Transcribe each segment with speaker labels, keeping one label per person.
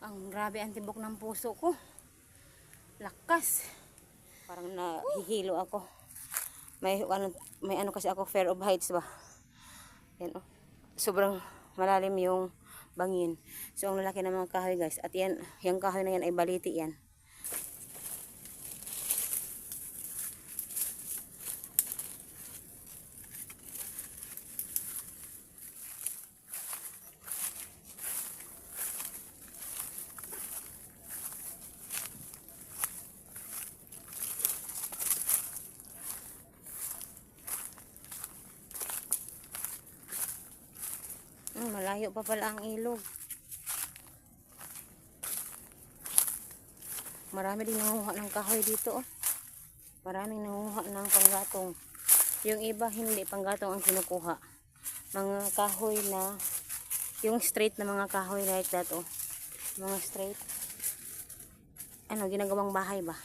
Speaker 1: Ang grabe ang tibok ng puso ko. Lakas. Parang nahihilo ako. May ano kasi ako, fear of heights ba. Yan oh. Sobrang malalim yung bangin. So ang lalaki ng mga kahoy guys. At yan, yung kahoy na yan ay baliti yan. Malayo pa pala ang ilog. Marami din nanguha ng kahoy dito oh. Maraming nanguha ng panggatong. Yung iba hindi panggatong ang kinukuha. Mga kahoy na yung straight na mga kahoy like that oh. Mga straight. Ano, ginagawang bahay ba?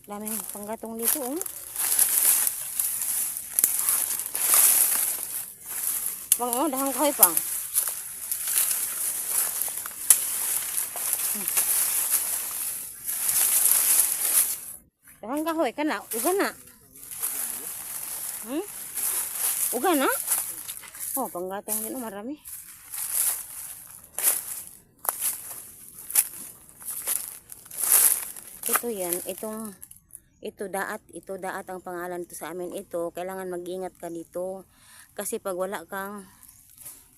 Speaker 1: Daming panggatong dito oh. Bang, dahang kahoy pang. Dahang kahoy, kana, uga na. Uga na? Oh, panggatong din, marami. Ito yan, ito daat ang pangalan to sa amin. Ito, kailangan mag-ingat ka dito. Kasi pag wala kang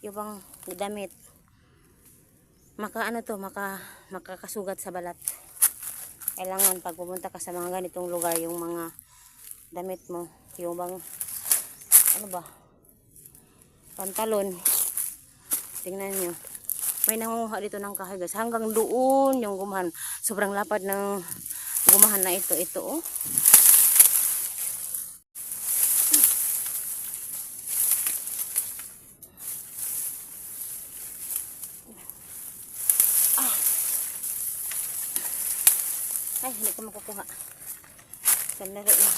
Speaker 1: yung damit, makakasugat sa balat. Kailangan pag pumunta ka sa mga ganitong lugar, yung mga damit mo, yung bang ano ba, pantalon, tingnan nyo, may nanguha dito ng kahoy guys, hanggang doon yung gumahan. Sobrang lapad ng gumahan na ito oh. Ay, hindi ko makukuha. Sandali lang.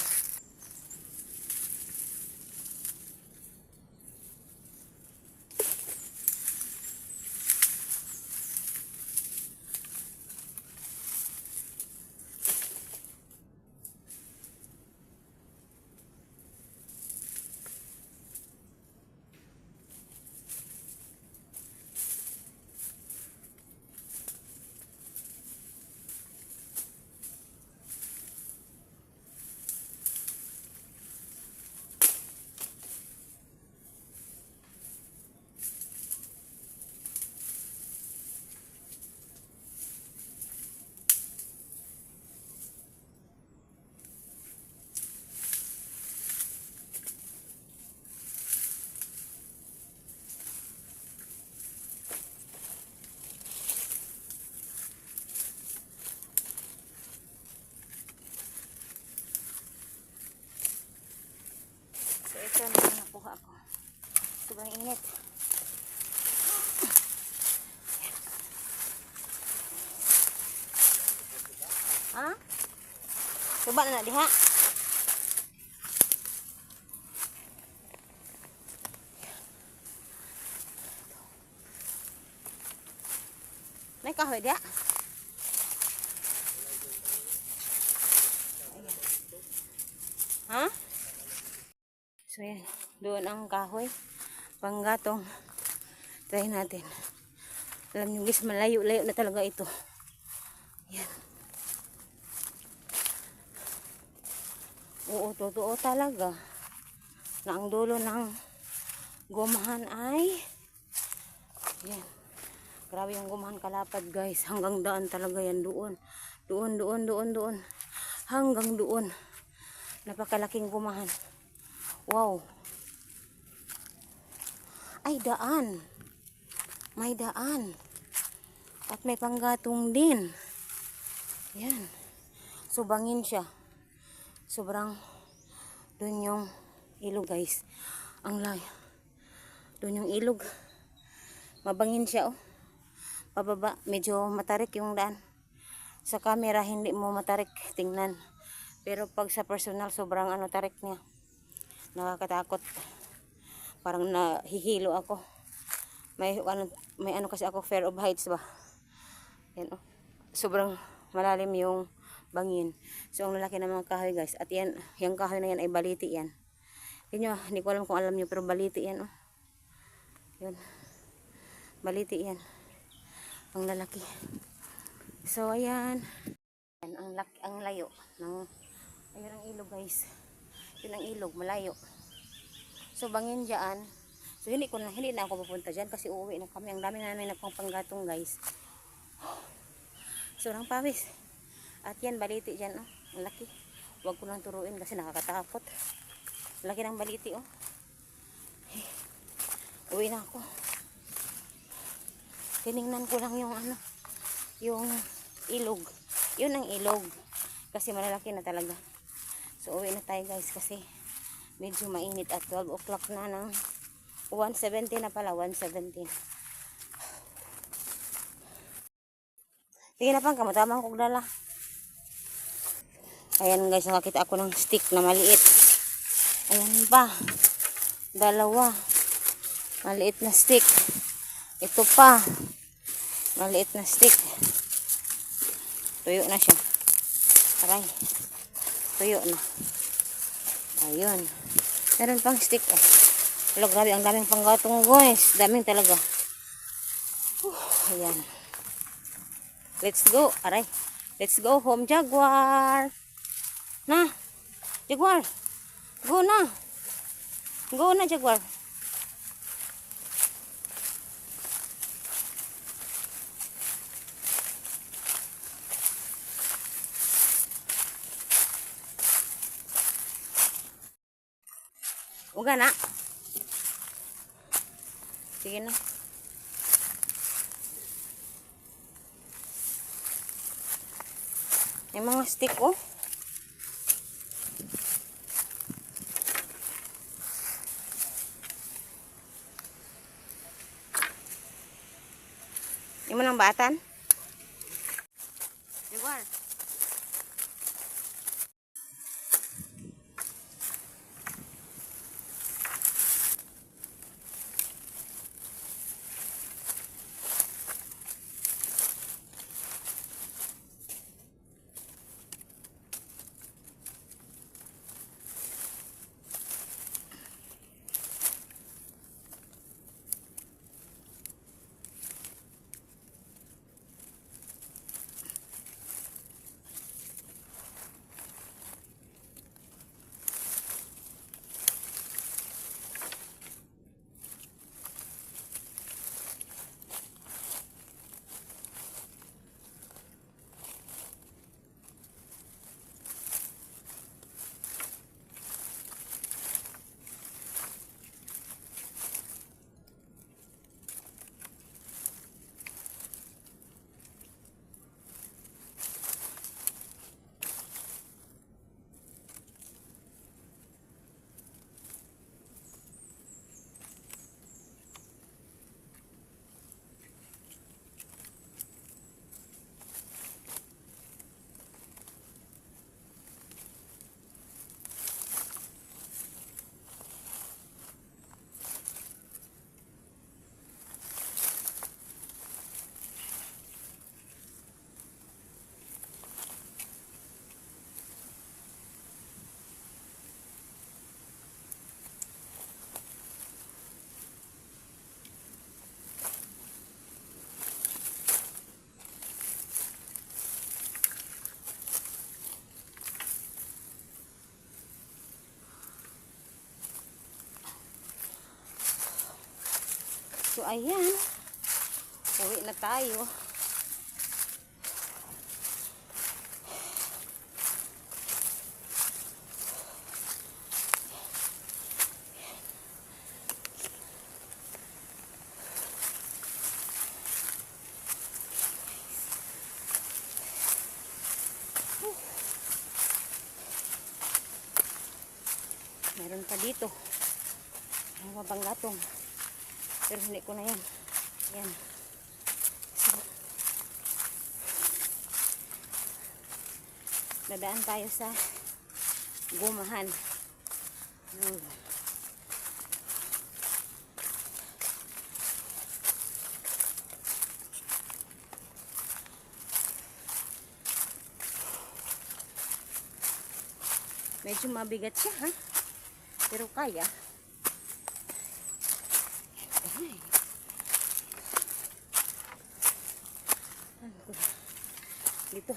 Speaker 1: Ito na nakuha ko. Sobrang init. Ha? Coba na diha. May kahoy diha. Ha? So yan, doon ang kahoy, panggatong. Try natin. Alam nyo guys, malayo-layo na talaga ito. Yan. Oo, totoo talaga na ang dulo ng gumahan ay yan. Grabe yung gumahan kalapad guys. Hanggang daan talaga yan doon. Doon. Hanggang doon. Napakalaking gumahan. Wow. Ay, daan. May daan. At may panggatong din. Yan. So, bangin siya. Sobrang doon yung ilog guys. Ang layo. Doon yung ilog. Mabangin siya oh. Pababa. Medyo matarik yung daan. Sa camera, hindi mo matarik. Tingnan. Pero pag sa personal, sobrang tarik niya. Nakakatakot. Parang nahihilo ako. May ano kasi ako, fear of heights ba. Yan oh. Sobrang malalim yung bangin. So ang lalaki ng mga kahoy guys. At yan, yung kahoy na yan ay baliti yan. Yan hindi ko alam kung alam nyo pero baliti yan oh. Yun. Baliti yan. Ang lalaki. So ayan. Yan ang layo ng ayun ang ilog guys. Yun ang ilog, malayo. So bangin diyan. So hindi na ako pupunta diyan kasi uuwi na kami. Ang dami na namin nagpanggatong guys. So nang pawis. At yan baliti diyan oh. Ang laki. Huwag ko lang turuin kasi nakakatakot. Laki ng baliti oh. Uwi na ako. Tiningnan ko lang yung ano, yung ilog. Yun ang ilog. Kasi malalaki na talaga. So uwi na tayo guys kasi medyo mainit at 12 o'clock na ng 1:17 na pala, 1:17. Sige na pang kamatamang kong dala. Ayan guys, nakakita ako ng stick na maliit. Ayan pa. Dalawa. Maliit na stick. Ito pa. Maliit na stick. Tuyo na siya. Aray. Tuyo na. Ayun. Meron pang stick. Hello, grabe. Ang daming panggatong guys. Daming talaga. Ayan. Let's go. Aray. Let's go home, Jaguar. Na. Jaguar. Go na. Go na, Jaguar. Uga na. Sige na. May mga stick oh. Yung mo ng batan? Jaguar. So ayan. Uwi na tayo. Meron pa dito. Ang mapanggatong. Pero hindi ko na yan. Yan. So, dadaan tayo sa gumahan. Medyo mabigat siya, ha? Pero kaya. Ay. Ano ko? Dito.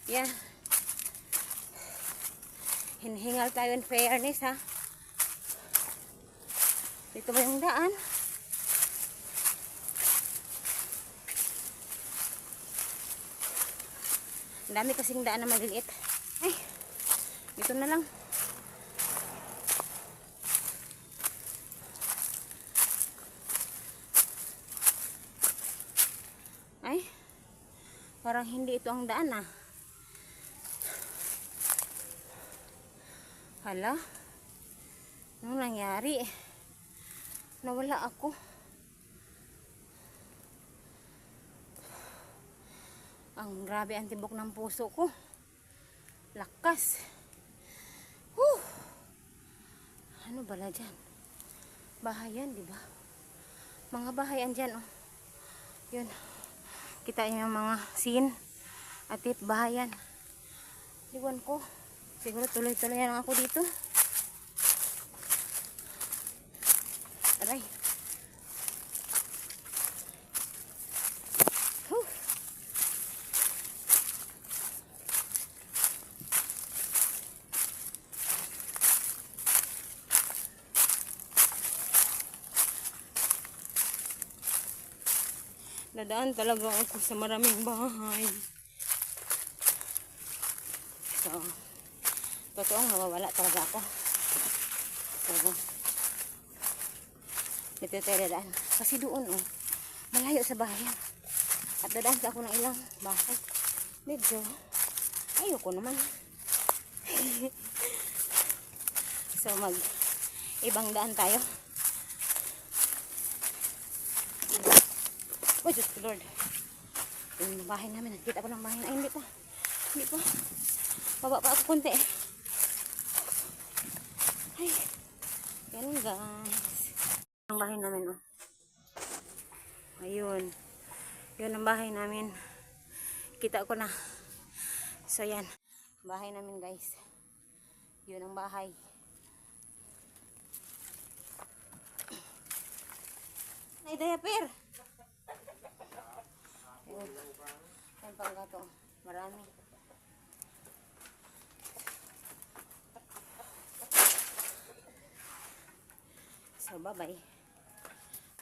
Speaker 1: Yan. Hinihingal tayo in fairness, ha? Dito ba yung daan? Ang dami kasing daan na maliliit. Ay, dito na lang. Ay, parang hindi ito ang daan, ah. Hala, anong nangyari? Nawala ako. Ang grabe ang tibok ng puso ko. Lakas. Whew. Ano bala dyan? Bahayan, di ba? Mga bahayan dyan, oh. Yun. Kita niyo yung mga scene. Atit, bahayan. Iwan ko. Siguro tuloy-tuloy lang ako dito. Aray. Dadaan talaga ako sa maraming bahay. So, totoong nawawala talaga ako. So, dito tayo dadaan. Kasi doon, oh, malayo sa bayan. At dadaan ka ako ng ilang bahay. Medyo, ayoko naman. So, ibang daan tayo. Oh, Diyos ko Lord. Yung bahay namin. Nakita ko ng bahay. Ay, hindi pa. Hindi pa. Baba pa ako konti. Ay. Yan guys. Ang bahay namin, oh. Ayun. Yun ang bahay namin. Kita ko na. So, yan. Bahay namin, guys. Yun ang bahay. Ay, diaper. Yan pang gato. Marami. So, bye-bye.